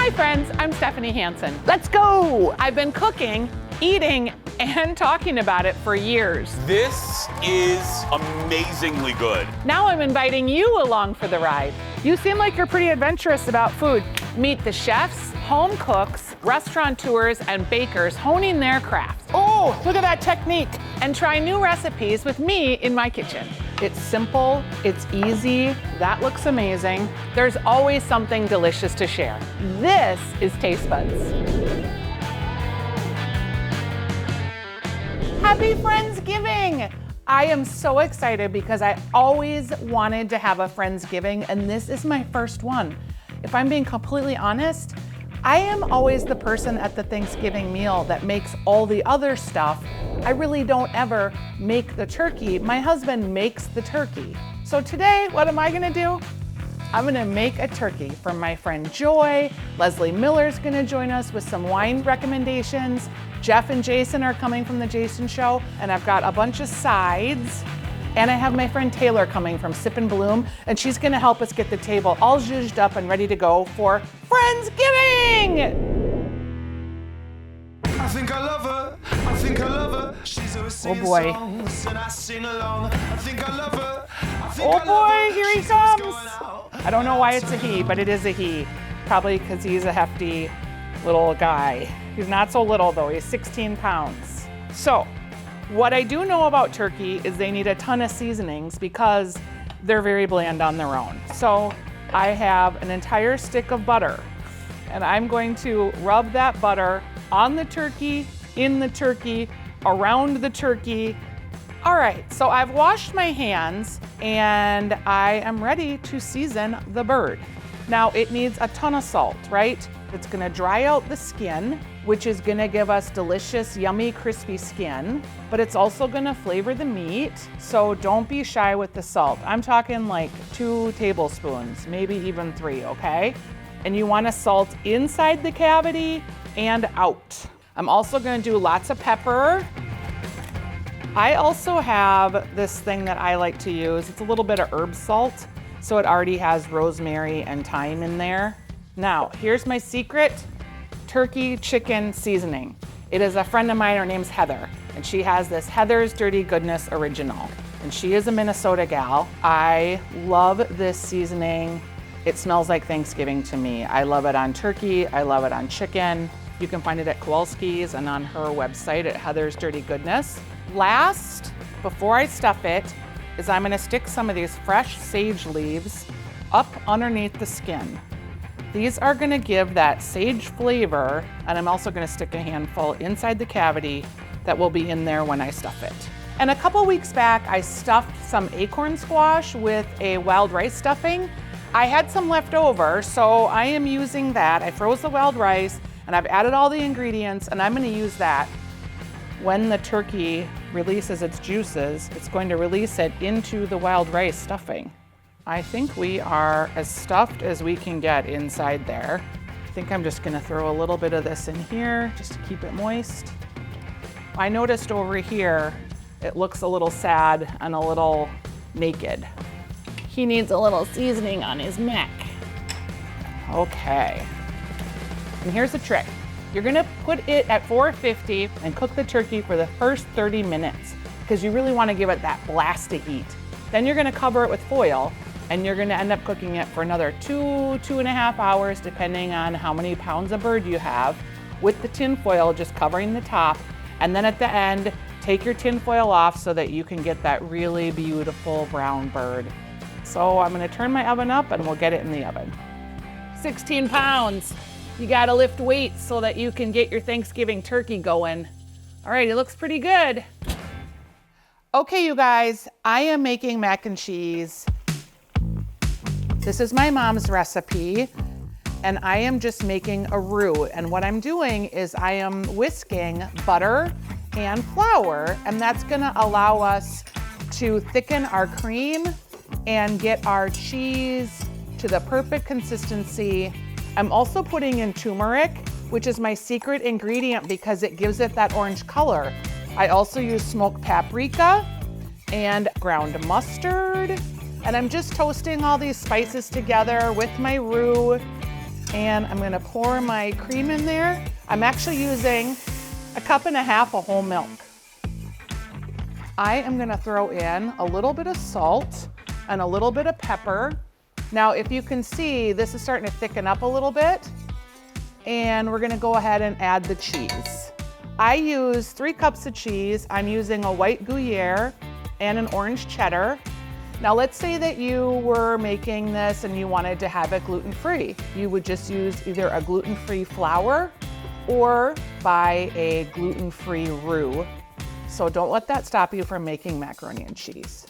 Hi friends, I'm Stephanie Hansen. Let's go! I've been cooking, eating, and talking about it for years. This is amazingly good. Now I'm inviting you along for the ride. You seem like you're pretty adventurous about food. Meet the chefs, home cooks, restaurateurs, and bakers honing their crafts. Oh, look at that technique. And try new recipes with me in my kitchen. It's simple, it's easy, that looks amazing. There's always something delicious to share. This is Taste Buds. Happy Friendsgiving! I am so excited because I always wanted to have a Friendsgiving, and this is my first one. If I'm being completely honest, I am always the person at the Thanksgiving meal that makes all the other stuff. I really don't ever make the turkey. My husband makes the turkey. So today, what am I gonna do? I'm gonna make a turkey for my friend Joy. Leslie Miller's gonna join us with some wine recommendations. Jeff and Jason are coming from the Jason Show, and I've got a bunch of sides. And I have my friend Taylor coming from Sip and Bloom, and she's gonna help us get the table all zhuzhed up and ready to go for Friendsgiving! I think I love her, I think I love her. She's always singing songs and I sing along. I think I love her, I think Oh I love her. boy, here he She's always comes! going out. I don't know why it's a he, but it is a he. Probably because he's a hefty little guy. He's not so little though, he's 16 pounds. So, what I do know about turkey is they need a ton of seasonings because they're very bland on their own. So I have an entire stick of butter, and I'm going to rub that butter on the turkey, in the turkey, around the turkey. All right, so I've washed my hands and I am ready to season the bird. Now it needs a ton of salt, right? It's gonna dry out the skin, which is gonna give us delicious, yummy, crispy skin, but it's also gonna flavor the meat, so don't be shy with the salt. I'm talking like 2 tablespoons, maybe even 3, okay? And you wanna salt inside the cavity and out. I'm also gonna do lots of pepper. I also have this thing that I like to use. It's a little bit of herb salt, so it already has rosemary and thyme in there. Now, here's my secret turkey chicken seasoning. It is a friend of mine, her name's Heather, and she has this Heather's Dirty Goodness Original, and she is a Minnesota gal. I love this seasoning. It smells like Thanksgiving to me. I love it on turkey, I love it on chicken. You can find it at Kowalski's and on her website at Heather's Dirty Goodness. Last, before I stuff it, is I'm gonna stick some of these fresh sage leaves up underneath the skin. These are gonna give that sage flavor, and I'm also gonna stick a handful inside the cavity that will be in there when I stuff it. And a couple weeks back, I stuffed some acorn squash with a wild rice stuffing. I had some left over, so I am using that. I froze the wild rice, and I've added all the ingredients, and I'm gonna use that. When the turkey releases its juices, it's going to release it into the wild rice stuffing. I think we are as stuffed as we can get inside there. I think I'm just gonna throw a little bit of this in here just to keep it moist. I noticed over here, it looks a little sad and a little naked. He needs a little seasoning on his neck. Okay. And here's the trick. You're gonna put it at 450 and cook the turkey for the first 30 minutes because you really wanna give it that blast of heat. Then you're gonna cover it with foil and you're gonna end up cooking it for another 2.5 hours, depending on how many pounds of bird you have, with the tin foil just covering the top. And then at the end, take your tin foil off so that you can get that really beautiful brown bird. So I'm gonna turn my oven up and we'll get it in the oven. 16 pounds. You gotta lift weights so that you can get your Thanksgiving turkey going. All right, it looks pretty good. Okay, you guys, I am making mac and cheese. This is my mom's recipe, and I am just making a roux. And what I'm doing is I am whisking butter and flour, and that's gonna allow us to thicken our cream and get our cheese to the perfect consistency. I'm also putting in turmeric, which is my secret ingredient because it gives it that orange color. I also use smoked paprika and ground mustard. And I'm just toasting all these spices together with my roux. And I'm gonna pour my cream in there. I'm actually using 1.5 cups of whole milk. I am gonna throw in a little bit of salt and a little bit of pepper. Now, if you can see, this is starting to thicken up a little bit. And we're gonna go ahead and add the cheese. I use 3 cups of cheese. I'm using a white Gruyere and an orange cheddar. Now let's say that you were making this and you wanted to have it gluten-free. You would just use either a gluten-free flour or buy a gluten-free roux. So don't let that stop you from making macaroni and cheese.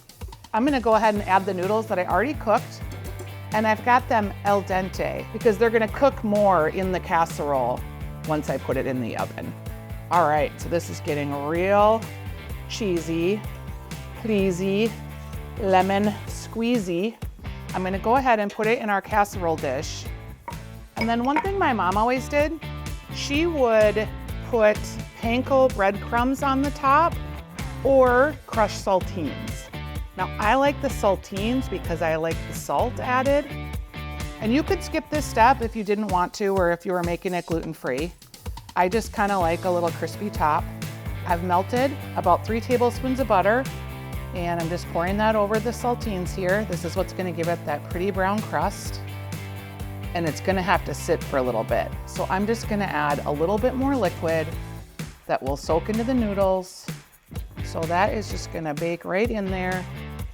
I'm gonna go ahead and add the noodles that I already cooked, and I've got them al dente because they're gonna cook more in the casserole once I put it in the oven. All right, so this is getting real cheesy, pleasy, lemon squeezy. I'm gonna go ahead and put it in our casserole dish. And then one thing my mom always did, she would put panko breadcrumbs on the top or crushed saltines. Now I like the saltines because I like the salt added. And you could skip this step if you didn't want to or if you were making it gluten-free. I just kind of like a little crispy top. I've melted about 3 tablespoons of butter and I'm just pouring that over the saltines here. This is what's gonna give it that pretty brown crust. And it's gonna have to sit for a little bit. So I'm just gonna add a little bit more liquid that will soak into the noodles. So that is just gonna bake right in there,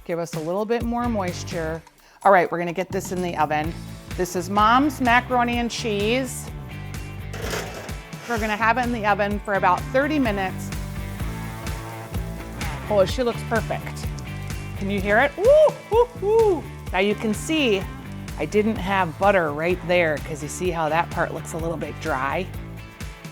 give us a little bit more moisture. All right, we're gonna get this in the oven. This is Mom's macaroni and cheese. We're gonna have it in the oven for about 30 minutes. Oh, she looks perfect. Can you hear it? Woo, woo, woo. Now you can see I didn't have butter right there because you see how that part looks a little bit dry.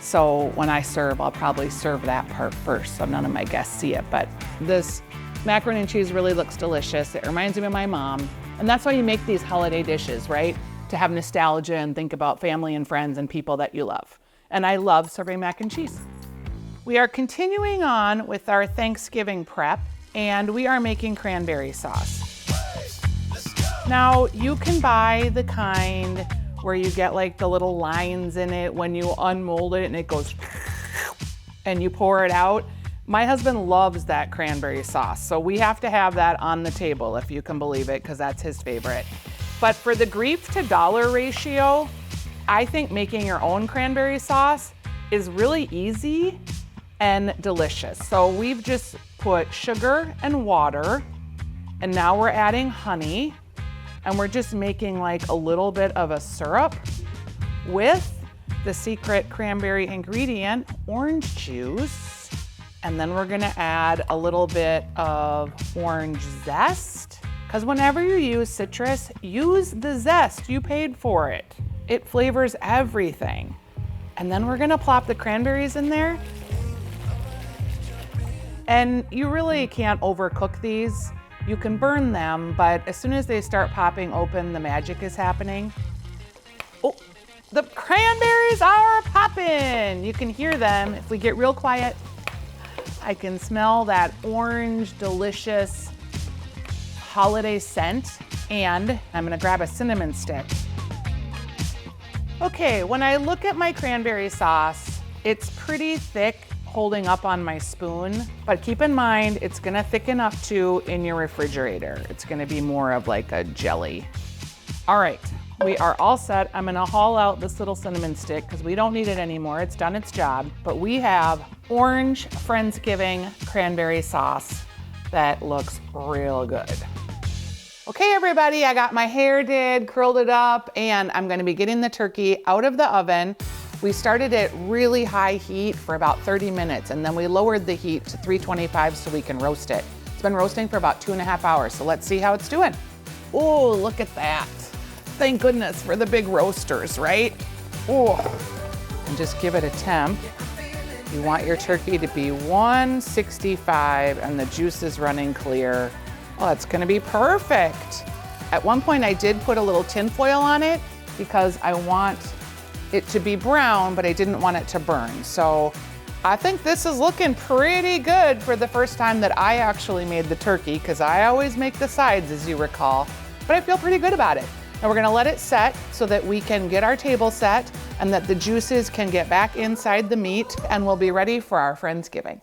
So when I serve, I'll probably serve that part first so none of my guests see it. But this macaroni and cheese really looks delicious. It reminds me of my mom. And that's why you make these holiday dishes, right? To have nostalgia and think about family and friends and people that you love. And I love serving mac and cheese. We are continuing on with our Thanksgiving prep, and we are making cranberry sauce. Now, you can buy the kind where you get like the little lines in it when you unmold it and it goes and you pour it out. My husband loves that cranberry sauce, so we have to have that on the table, if you can believe it, because that's his favorite. But for the grief to dollar ratio, I think making your own cranberry sauce is really easy and delicious. So we've just put sugar and water, and now we're adding honey, and we're just making like a little bit of a syrup with the secret cranberry ingredient, orange juice. And then we're gonna add a little bit of orange zest, because whenever you use citrus, use the zest, you paid for it. It flavors everything. And then we're gonna plop the cranberries in there. And you really can't overcook these. You can burn them, but as soon as they start popping open, the magic is happening. Oh, the cranberries are popping. You can hear them. If we get real quiet, I can smell that orange, delicious holiday scent. And I'm gonna grab a cinnamon stick. Okay, when I look at my cranberry sauce, it's pretty thick holding up on my spoon, but keep in mind, it's gonna thicken up too in your refrigerator. It's gonna be more of like a jelly. All right, we are all set. I'm gonna haul out this little cinnamon stick because we don't need it anymore. It's done its job, but we have orange Friendsgiving cranberry sauce that looks real good. Okay, everybody, I got my hair did, curled it up, and I'm gonna be getting the turkey out of the oven. We started at really high heat for about 30 minutes, and then we lowered the heat to 325 so we can roast it. It's been roasting for about 2.5 hours, so let's see how it's doing. Oh, look at that. Thank goodness for the big roasters, right? Oh, and just give it a temp. You want your turkey to be 165 and the juice is running clear. Oh, it's gonna be perfect. At one point I did put a little tin foil on it because I want it to be brown, but I didn't want it to burn. So I think this is looking pretty good for the first time that I actually made the turkey, because I always make the sides, as you recall, but I feel pretty good about it. Now we're gonna let it set so that we can get our table set and that the juices can get back inside the meat, and we'll be ready for our Friendsgiving.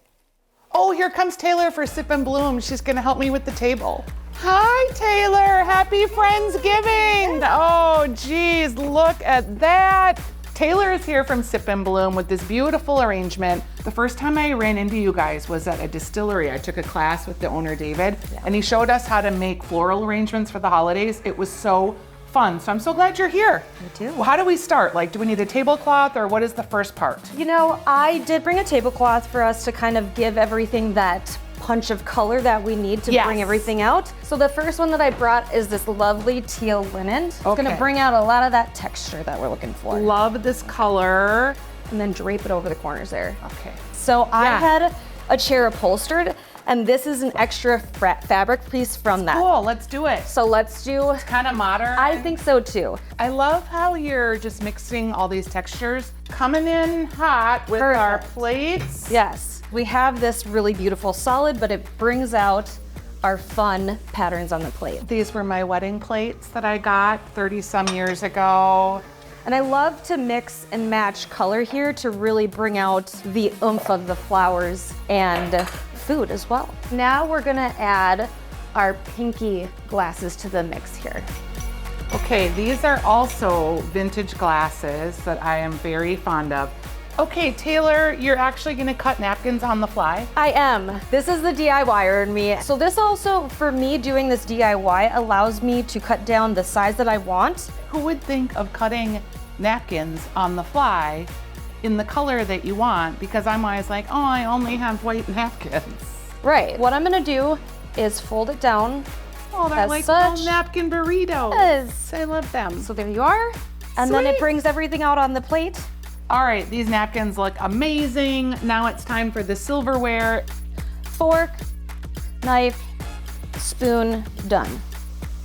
Oh, here comes Taylor for Sip and Bloom. She's gonna help me with the table. Hi, Taylor, happy Friendsgiving. Oh, geez, look at that. Taylor is here from Sip and Bloom with this beautiful arrangement. The first time I ran into you guys was at a distillery. I took a class with the owner, David, and he showed us how to make floral arrangements for the holidays. It was so fun. So I'm so glad you're here. Me too. Well, how do we start? Like, do we need a tablecloth or what is the first part? You know, I did bring a tablecloth for us to kind of give everything that punch of color that we need to bring everything out. So the first one that I brought is this lovely teal linen. It's gonna bring out a lot of that texture that we're looking for. Love this color. And then drape it over the corners there. Okay. So I had a chair upholstered, and this is an extra fabric piece from that. Cool, let's do it. So let's do. Kind of modern. I think so too. I love how you're just mixing all these textures. Coming in hot with our plates. Yes, we have this really beautiful solid, but it brings out our fun patterns on the plate. These were my wedding plates that I got 30 some years ago. And I love to mix and match color here to really bring out the oomph of the flowers and food as well. Now we're gonna add our pinky glasses to the mix here. Okay, these are also vintage glasses that I am very fond of. Okay, Taylor, you're actually gonna cut napkins on the fly? I am. This is the DIYer in me. So this also, for me, doing this DIY allows me to cut down the size that I want. Who would think of cutting napkins on the fly in the color that you want? Because I'm always like, oh, I only have white napkins. Right. What I'm gonna do is fold it down. Oh, they're as like such. little napkin burritos. Yes. I love them. So there you are. And then it brings everything out on the plate. All right, these napkins look amazing. Now it's time for the silverware. Fork, knife, spoon, done.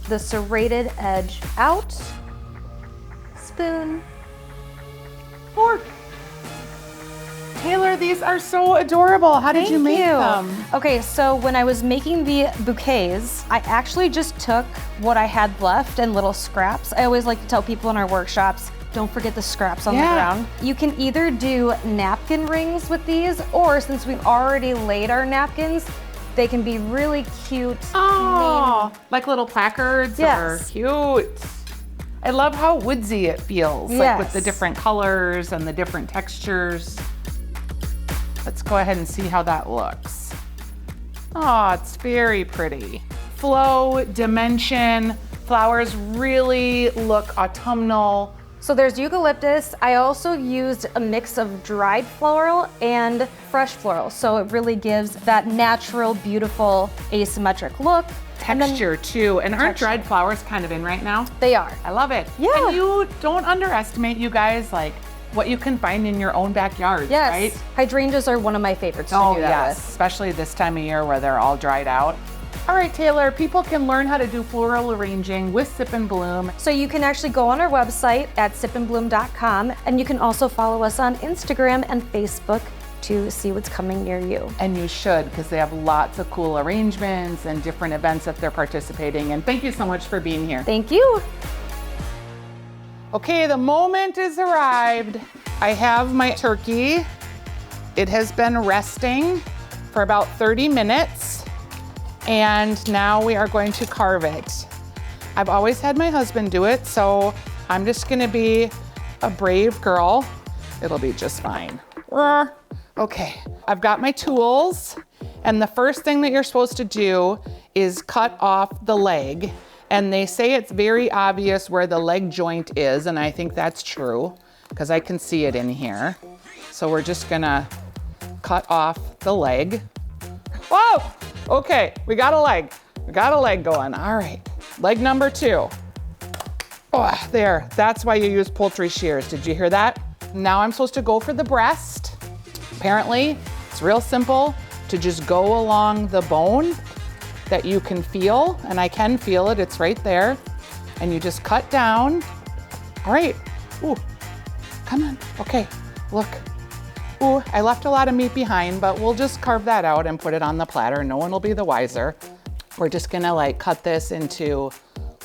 The serrated edge out. Spoon, Fork. Taylor, these are so adorable. How did you make them? Okay, so when I was making the bouquets, I actually just took what I had left and little scraps. I always like to tell people in our workshops, don't forget the scraps on the ground. You can either do napkin rings with these, or since we've already laid our napkins, they can be really cute. Oh, like little placards? Yes. Or cute. I love how woodsy it feels, like with the different colors and the different textures. Let's go ahead and see how that looks. Oh, it's very pretty. Flow, dimension, flowers really look autumnal. So there's eucalyptus. I also used a mix of dried floral and fresh floral. So it really gives that natural, beautiful, asymmetric look. Texture too. And aren't dried flowers kind of in right now? They are. I love it. Yeah. And you don't underestimate, you guys, like what you can find in your own backyard, right? Hydrangeas are one of my favorites to do that with. Especially this time of year where they're all dried out. All right, Taylor, people can learn how to do floral arranging with Sip and Bloom. So you can actually go on our website at sipandbloom.com, and you can also follow us on Instagram and Facebook to see what's coming near you. And you should, because they have lots of cool arrangements and different events that they're participating in. Thank you so much for being here. Thank you. Okay, the moment has arrived. I have my turkey. It has been resting for about 30 minutes. And now we are going to carve it. I've always had my husband do it, so I'm just gonna be a brave girl. It'll be just fine. Okay, I've got my tools, and the first thing that you're supposed to do is cut off the leg. And they say it's very obvious where the leg joint is, and I think that's true, because I can see it in here. So we're just gonna cut off the leg. Whoa! Okay, we got a leg. We got a leg going. All right, leg number 2. Oh, there, that's why you use poultry shears. Did you hear that? Now I'm supposed to go for the breast. Apparently, it's real simple to just go along the bone that you can feel, and I can feel it, it's right there. And you just cut down. All right, ooh, come on, okay, look. Ooh, I left a lot of meat behind, but we'll just carve that out and put it on the platter. No one will be the wiser. We're just gonna like cut this into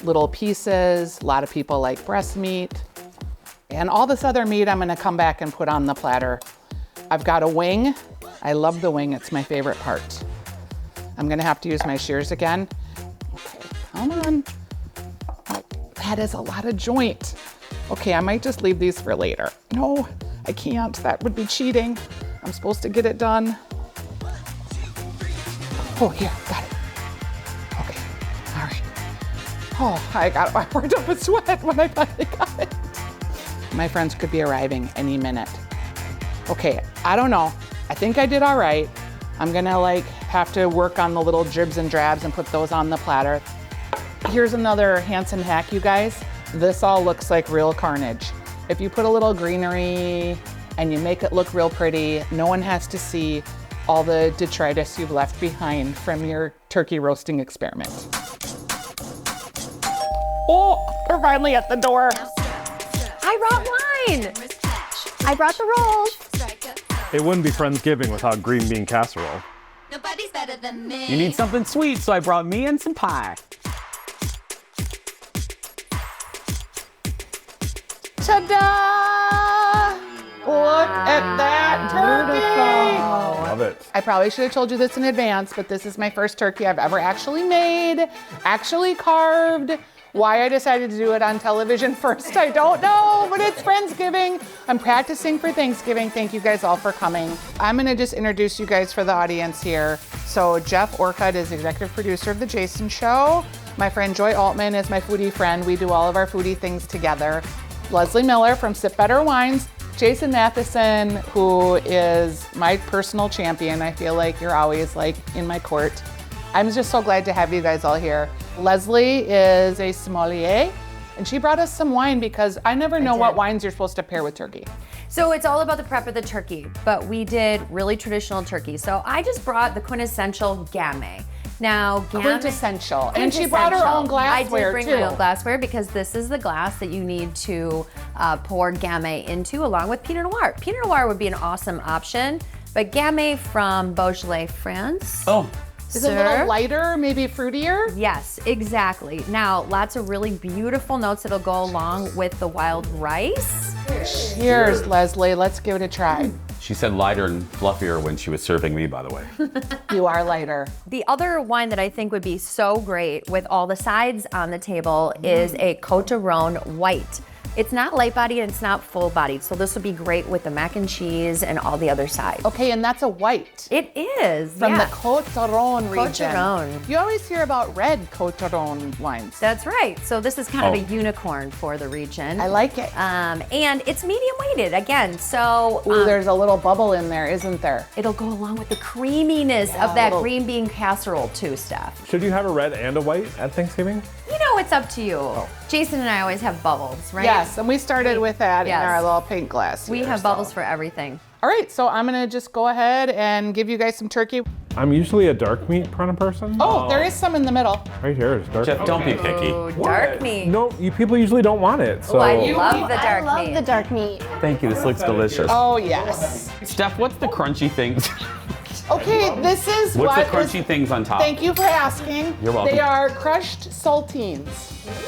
little pieces. A lot of people like breast meat. And all this other meat I'm gonna come back and put on the platter. I've got a wing. I love the wing, it's my favorite part. I'm gonna have to use my shears again. Okay, come on. Oh, that is a lot of joint. Okay, I might just leave these for later. No, I can't, that would be cheating. I'm supposed to get it done. Oh, here, got it. Okay, all right. Oh, I worked up a sweat when I finally got it. My friends could be arriving any minute. Okay, I don't know. I think I did all right. I'm gonna have to work on the little dribs and drabs and put those on the platter. Here's another Hansen hack, you guys. This all looks like real carnage. If you put a little greenery and you make it look real pretty, no one has to see all the detritus you've left behind from your turkey roasting experiment. Oh, we're finally at the door. I brought mine. I brought the rolls. It wouldn't be Friendsgiving without green bean casserole. Nobody's better than me. You need something sweet, so I brought me and some pie. Ta-da! Look at that turkey! Love it. I probably should have told you this in advance, but this is my first turkey I've ever actually made, actually carved. Why I decided to do it on television first, I don't know, but it's Friendsgiving. I'm practicing for Thanksgiving. Thank you guys all for coming. I'm gonna just introduce you guys for the audience here. So Jeff Orcutt is executive producer of The Jason Show. My friend Joy Altmann is my foodie friend. We do all of our foodie things together. Leslie Miller from Sip Better Wines. Jason Matheson, who is my personal champion. I feel like you're always in my court. I'm just so glad to have you guys all here. Leslie is a sommelier, and she brought us some wine because I never know what wines you're supposed to pair with turkey. So it's all about the prep of the turkey, but we did really traditional turkey. So I just brought the quintessential gamay. Now, Quintessential. And she brought her own glassware, I did bring my own glassware because this is the glass that you need to pour gamay into along with Pinot Noir. Pinot Noir would be an awesome option, but gamay from Beaujolais, France. Oh. Is it a little lighter, maybe fruitier? Yes, exactly. Now, lots of really beautiful notes that'll go along with the wild rice. Cheers, Leslie. Let's give it a try. She said lighter and fluffier when she was serving me, by the way. You are lighter. The other wine that I think would be so great with all the sides on the table is a Côte d'Aron white. It's not light bodied and it's not full bodied, so this would be great with the mac and cheese and all the other sides. Okay, and that's a white. It is, From the Côte d'Aron region. Côte d'Aron. You always hear about red Côte d'Aron wines. That's right. So this is kind of a unicorn for the region. I like it. And it's medium weighted again. So Ooh, there's a little bubble in there, isn't there? it'll go along with the creaminess of that green bean casserole too, Steph. Should you have a red and a white at Thanksgiving? You know, it's up to you. Jason and I always have bubbles, right? Yes, and we started with that in our little pink glass. We have bubbles for everything. All right, so I'm gonna just go ahead and give you guys some turkey. I'm usually a dark meat kind of person. Oh, there is some in the middle. Right here is dark Jeff, meat. don't be picky. Oh, dark meat. No, you people usually don't want it. So I love the dark I love meat. the dark meat. Thank you, this looks delicious. Oh, yes. Steph, what's the crunchy things? Okay, this is What's the what crunchy is- things on top? Thank you for asking. You're welcome. They are crushed saltines,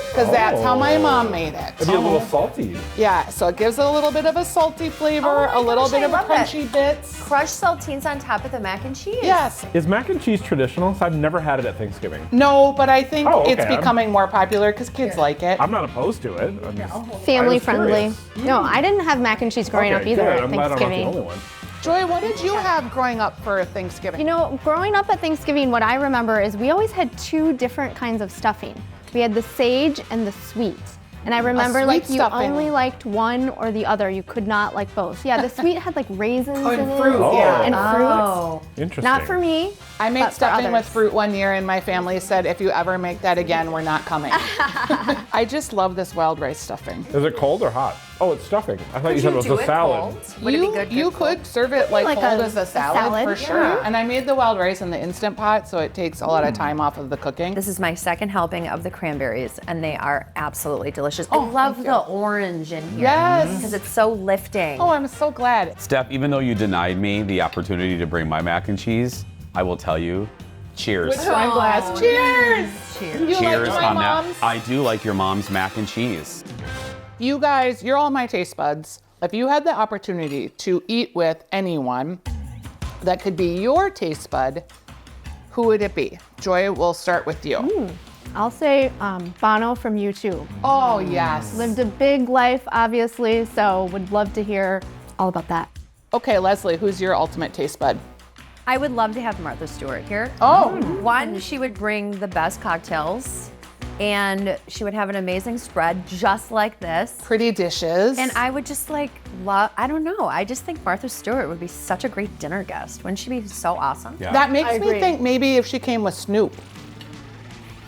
because that's how my mom made it. it'd be a little salty. Yeah, so it gives it a little bit of a salty flavor, Oh a little gosh, bit I of a love it. crunchy bits. Crushed saltines on top of the mac and cheese. Yes. Is mac and cheese traditional? So I've never had it at Thanksgiving. No, but I think Oh, it's okay. becoming more popular because kids like it. I'm not opposed to it. I'm just, Family I was friendly. curious. No, I didn't have mac and cheese growing up Okay, either good. at I'm glad I'm not the Thanksgiving. only one. Joy, what did you have growing up for Thanksgiving? You know, growing up at Thanksgiving, what I remember is we always had two different kinds of stuffing. We had the sage and the sweet. And I remember sweet like you stuffing. only liked one or the other. You could not like both. Yeah, the sweet had like raisins in it. fruit, yeah. And Oh. Interesting. Not for me. I made but for stuffing with others. fruit one year, and my family said, if you ever make that again, we're not coming. I just love this wild rice stuffing. Is it cold or hot? Oh, it's stuffing. I thought you said it was a salad. Would it be good? You could serve it like cold as a salad, for sure. yeah. And I made the wild rice in the Instant Pot, so it takes a lot of time off of the cooking. This is my second helping of the cranberries, and they are absolutely delicious. I Oh, love thank the you. orange in here. Yes. Because it's so lifting. Oh, I'm so glad. Steph, even though you denied me the opportunity to bring my mac and cheese, I will tell you, Cheers. Wine glass. Cheers. Cheers. You Cheers like my on mom's? that. I do like your mom's mac and cheese. You guys, you're all my taste buds. If you had the opportunity to eat with anyone that could be your taste bud, who would it be? Joy, we'll start with you. I'll say Bono from U2. Oh, yes. Lived a big life, obviously, so would love to hear all about that. Okay, Leslie, who's your ultimate taste bud? I would love to have Martha Stewart here. Oh, One, she would bring the best cocktails, and she would have an amazing spread just like this. pretty dishes. And I would just like love, I don't know, I just think Martha Stewart would be such a great dinner guest. Wouldn't she be so awesome? Yeah. That makes I me agree. think maybe if she came with Snoop.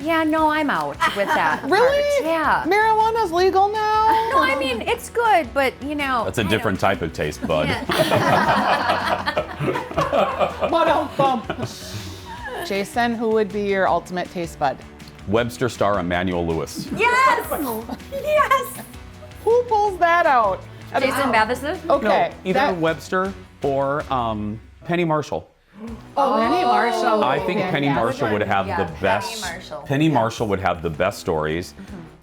Yeah, no, I'm out with that. Really? part. Yeah. Marijuana's legal now? No, I mean, it's good, but you know. That's a I different type of taste bud. Jason, who would be your ultimate taste bud? Webster star Emmanuel Lewis. Yes! Yes! Who pulls that out? Jason Matheson? Okay. Either that- Webster or Penny Marshall. Penny Marshall. I think Penny Marshall would have Yeah, the Penny best. Marshall. Penny Marshall would have the best stories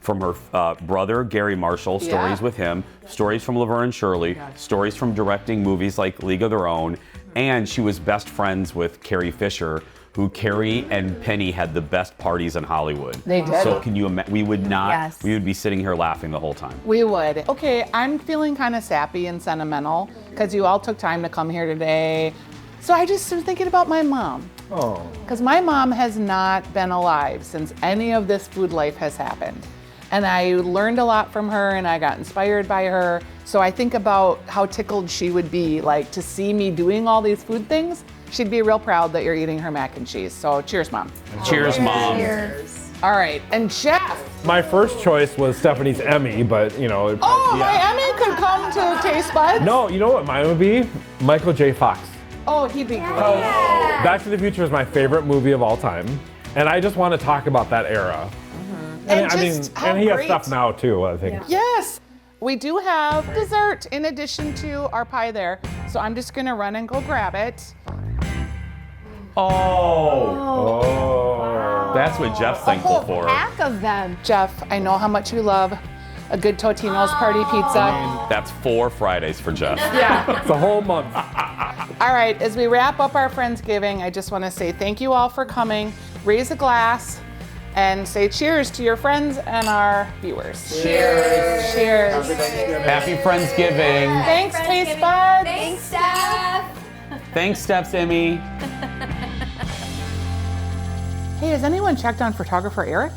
from her brother Gary Marshall. Stories Yeah. with him. Stories from Laverne and Shirley. Stories from directing movies like League of Their Own. And she was best friends with Carrie Fisher, who Carrie and Penny had the best parties in Hollywood. They did. So can you imagine? We would not. Yes. We would be sitting here laughing the whole time. We would. Okay, I'm feeling kind of sappy and sentimental because you all took time to come here today. So I just was thinking about my mom. Oh. Because my mom has not been alive since any of this food life has happened. And I learned a lot from her and I got inspired by her. So I think about how tickled she would be, like to see me doing all these food things. She'd be real proud that you're eating her mac and cheese. So cheers, Mom. Cheers, Mom. All right, and Chef. My first choice was Stephanie's Emmy, but you know. Oh, yeah. my Emmy could come to Taste Buds. No, you know what mine would be? Michael J. Fox. Oh, he'd be great. Back to the Future is my favorite movie of all time, and I just want to talk about that era. And I just how and he has great- stuff now too. I think. Yes, we do have dessert in addition to our pie there. So I'm just gonna run and go grab it. Oh. That's what Jeff's thankful for. Pack of them. Jeff, I know how much you love a good Totino's party pizza. That's 4 Fridays for Jeff. Yeah. It's a whole month. All right, as we wrap up our Friendsgiving, I just want to say thank you all for coming. Raise a glass and say cheers to your friends and our viewers. Cheers. Cheers. Happy Friendsgiving. Thanks, Taste Buds. Thanks, Steph. Thanks, Steps, Emmy. Hey, has anyone checked on photographer Eric?